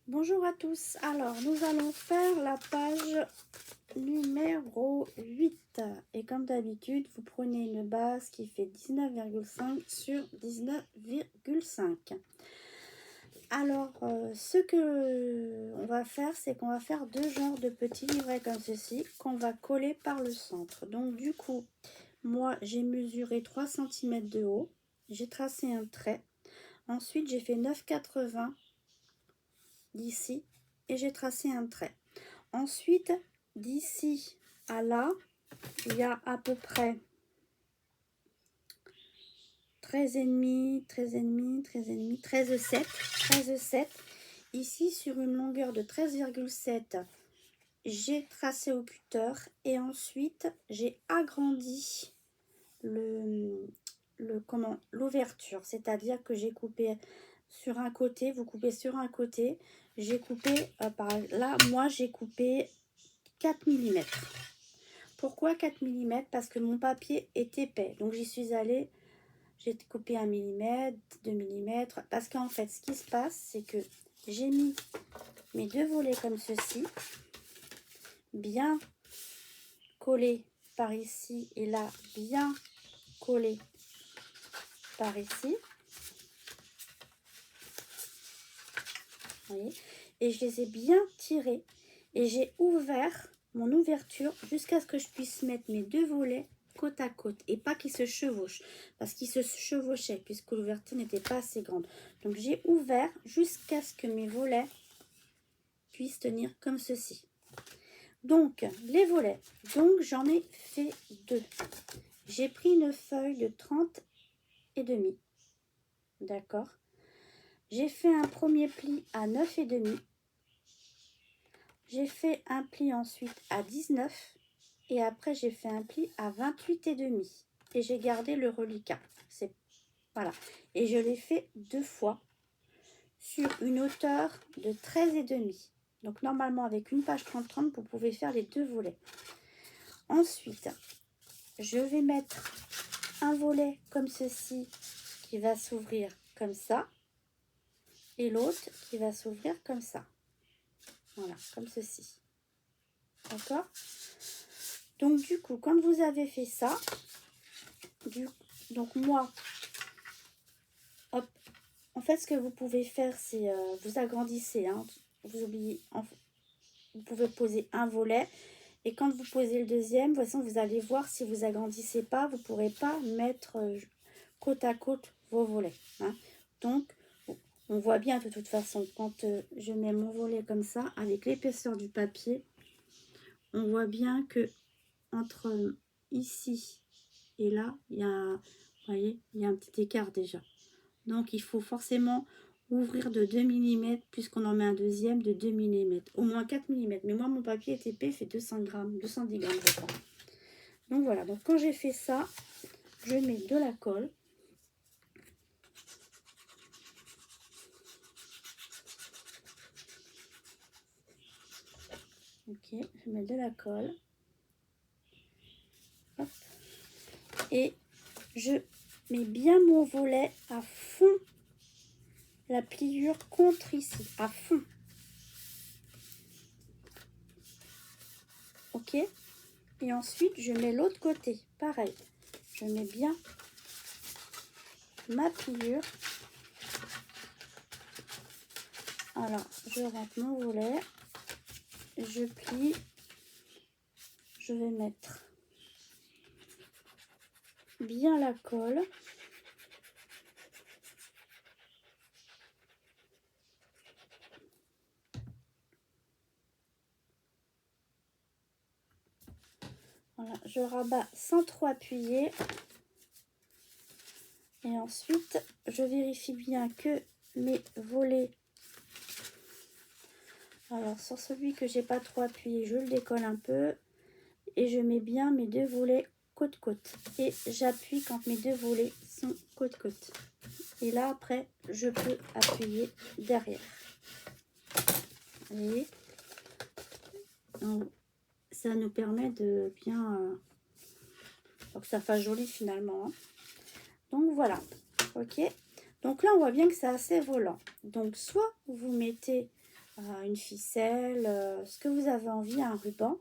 Bonjour à tous, alors nous allons faire la page numéro 8 et comme d'habitude vous prenez une base qui fait 19,5 sur 19,5. Alors ce que on va faire, c'est qu'on va faire deux genres de petits livrets comme ceci qu'on va coller par le centre. Donc du coup moi j'ai mesuré 3 cm de haut, j'ai tracé un trait, ensuite j'ai fait 9,80 d'ici et j'ai tracé un trait. Ensuite d'ici à là il y a à peu près 13,5, 13,5, 13,5, 13,7. Ici sur une longueur de 13,7 j'ai tracé au cutter et ensuite j'ai agrandi l'ouverture, c'est-à-dire que j'ai coupé sur un côté, vous coupez sur un côté, j'ai coupé par là, moi j'ai coupé 4 mm. Pourquoi 4 mm? Parce que mon papier est épais, donc j'y suis allée, j'ai coupé 1 mm, 2 mm, parce qu'en fait ce qui se passe c'est que j'ai mis mes deux volets comme ceci, bien collés par ici et là bien collés par ici. Vous voyez, et je les ai bien tirés et j'ai ouvert mon ouverture jusqu'à ce que je puisse mettre mes deux volets côte à côte et pas qu'ils se chevauchent, parce qu'ils se chevauchaient puisque l'ouverture n'était pas assez grande. Donc j'ai ouvert jusqu'à ce que mes volets puissent tenir comme ceci. Donc les volets, donc j'en ai fait deux. J'ai pris une feuille de 30,5, d'accord. J'ai fait un premier pli à 9,5. J'ai fait un pli ensuite à 19 et après j'ai fait un pli à 28,5 et j'ai gardé le reliquat. C'est voilà, et je l'ai fait deux fois sur une hauteur de 13,5. Donc normalement avec une page 30-30 vous pouvez faire les deux volets. Ensuite je vais mettre un volet comme ceci qui va s'ouvrir comme ça et l'autre qui va s'ouvrir comme ça. Voilà, comme ceci. D'accord? Donc du coup, quand vous avez fait ça, donc moi, hop, en fait ce que vous pouvez faire, c'est vous agrandissez, hein, vous oubliez, vous pouvez poser un volet et quand vous posez le deuxième, de toute façon vous allez voir, si vous agrandissez pas, vous pourrez pas mettre côte à côte vos volets, hein. Donc on voit bien de toute façon quand je mets mon volet comme ça, avec l'épaisseur du papier, on voit bien que entre ici et là, il y a, vous voyez, il y a un petit écart déjà. Donc il faut forcément ouvrir de 2 mm puisqu'on en met un deuxième de 2 mm, au moins 4 mm. Mais moi mon papier est épais, fait 200 grammes, 210 grammes je crois. Donc voilà, donc quand j'ai fait ça, je mets de la colle. Ok, je mets de la colle. Hop. Et je mets bien mon volet à fond, la pliure contre ici, à fond. Ok, et ensuite je mets l'autre côté, pareil. Je mets bien ma pliure. Alors, je rentre mon volet, je plie, je vais mettre bien la colle. Voilà, je rabats sans trop appuyer. Et ensuite, je vérifie bien que mes volets, alors sur celui que j'ai pas trop appuyé, je le décolle un peu et je mets bien mes deux volets côte-côte. Et j'appuie quand mes deux volets sont côte-côte. Et là, après, je peux appuyer derrière. Vous voyez? Donc, ça nous permet de bien... pour que ça fasse joli finalement, hein. Donc voilà, ok. Donc là, on voit bien que c'est assez volant. Donc soit vous mettez une ficelle, ce que vous avez envie, un ruban.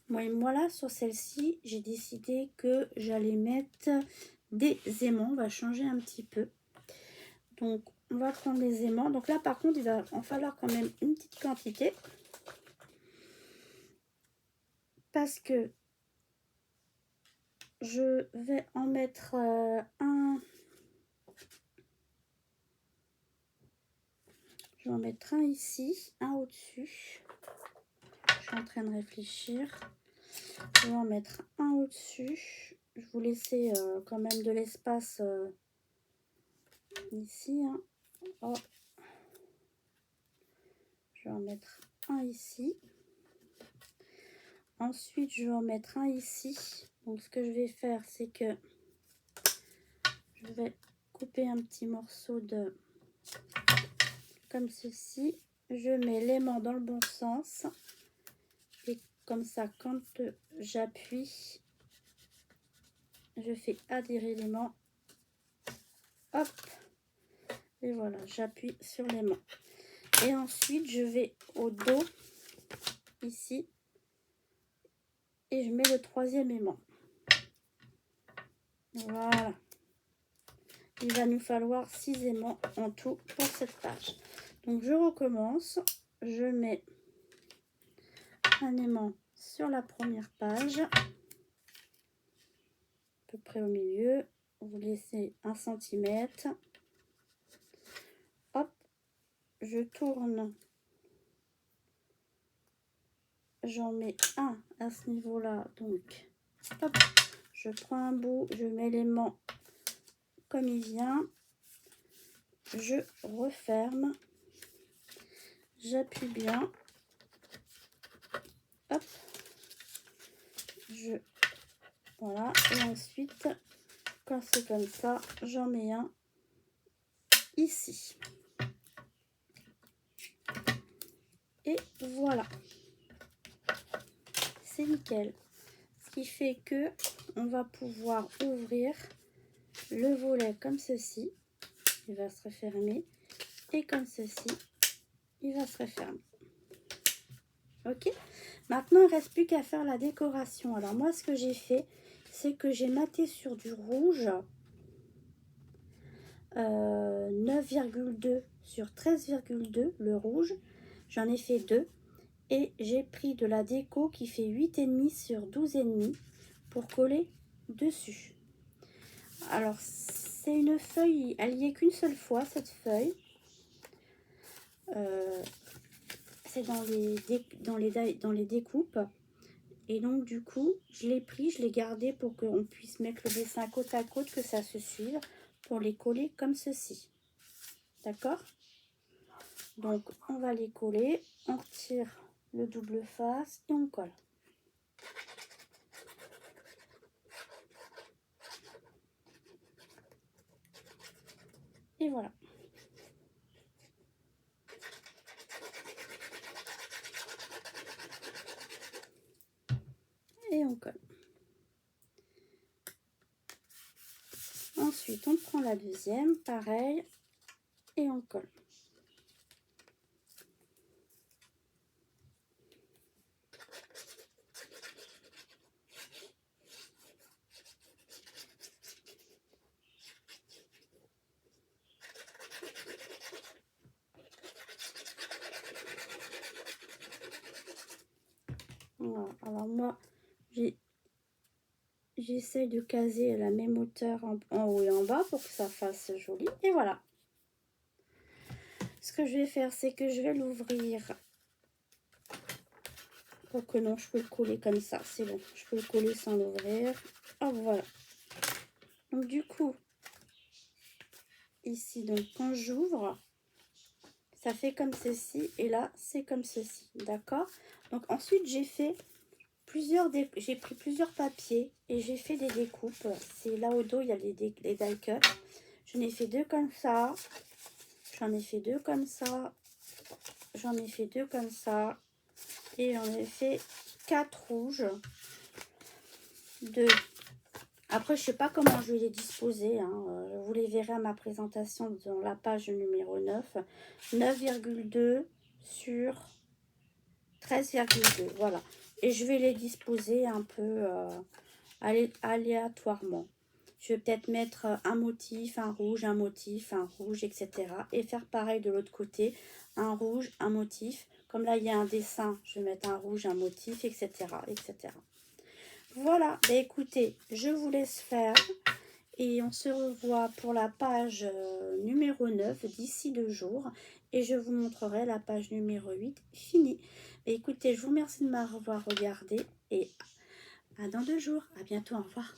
Moi là, sur celle-ci, j'ai décidé que j'allais mettre des aimants. On va changer un petit peu. Donc, on va prendre les aimants. Donc là, par contre, il va en falloir quand même une petite quantité. Parce que je vais en mettre un. Je vais en mettre un ici, un au-dessus. Je suis en train de réfléchir. Je vais en mettre un au-dessus. Je vais vous laisser quand même de l'espace ici. Hein. Oh. Je vais en mettre un ici. Ensuite, je vais en mettre un ici. Donc, ce que je vais faire, c'est que je vais couper un petit morceau de comme ceci. Je mets l'aimant dans le bon sens. Et comme ça, quand j'appuie, je fais adhérer l'aimant. Hop. Et voilà, j'appuie sur l'aimant. Et ensuite, je vais au dos, ici. Et je mets le troisième aimant. Voilà. Il va nous falloir 6 aimants en tout pour cette page. Donc, je recommence. Je mets un aimant sur la première page. À peu près au milieu. Vous laissez 1 cm. Hop. Je tourne. J'en mets un à ce niveau-là. Donc, hop. Je prends un bout. Je mets l'aimant comme il vient. Je referme. J'appuie bien. Hop. Voilà. Et ensuite, quand c'est comme ça, j'en mets un ici. Et voilà. C'est nickel. Ce qui fait que on va pouvoir ouvrir le volet comme ceci. Il va se refermer. Et comme ceci, il va se refermer. Ok. Maintenant, il ne reste plus qu'à faire la décoration. Alors moi, ce que j'ai fait, c'est que j'ai maté sur du rouge 9,2 sur 13,2, le rouge. J'en ai fait 2. Et j'ai pris de la déco qui fait 8,5 sur 12,5 pour coller dessus. Alors, c'est une feuille, elle n'y est qu'une seule fois, cette feuille. C'est dans les découpes. Et donc, du coup, je l'ai pris, je l'ai gardé pour qu'on puisse mettre le dessin côte à côte, que ça se suive, pour les coller comme ceci. D'accord? Donc, on va les coller. On retire le double face et on colle. Et voilà. Et on colle. Ensuite, on prend la deuxième, pareil, et on colle. Voilà. Alors moi, j'essaie de caser la même hauteur en haut et en bas pour que ça fasse joli. Et voilà. Ce que je vais faire, c'est que je vais l'ouvrir. Oh que non, je peux le coller comme ça. C'est bon, je peux le coller sans l'ouvrir. Oh voilà. Donc du coup, ici, donc quand j'ouvre, ça fait comme ceci. Et là, c'est comme ceci. D'accord? Donc ensuite, j'ai pris plusieurs papiers et j'ai fait des découpes. C'est là au dos, il y a les die cut. J'en ai fait 2 comme ça. J'en ai fait 2 comme ça. J'en ai fait 2 comme ça. Et j'en ai fait 4 rouges. 2. Après, je sais pas comment je vais les disposer. Hein. Vous les verrez à ma présentation dans la page numéro 9. 9,2 sur 13,2. Voilà. Et je vais les disposer un peu aléatoirement. Je vais peut-être mettre un motif, un rouge, etc. Et faire pareil de l'autre côté. Un rouge, un motif. Comme là, il y a un dessin, je vais mettre un rouge, un motif, etc. etc. Voilà. Bah, écoutez, je vous laisse faire. Et on se revoit pour la page numéro 9 d'ici 2 jours. Et je vous montrerai la page numéro 8 finie. Et écoutez, je vous remercie de m'avoir regardé. Et à dans 2 jours. À bientôt. Au revoir.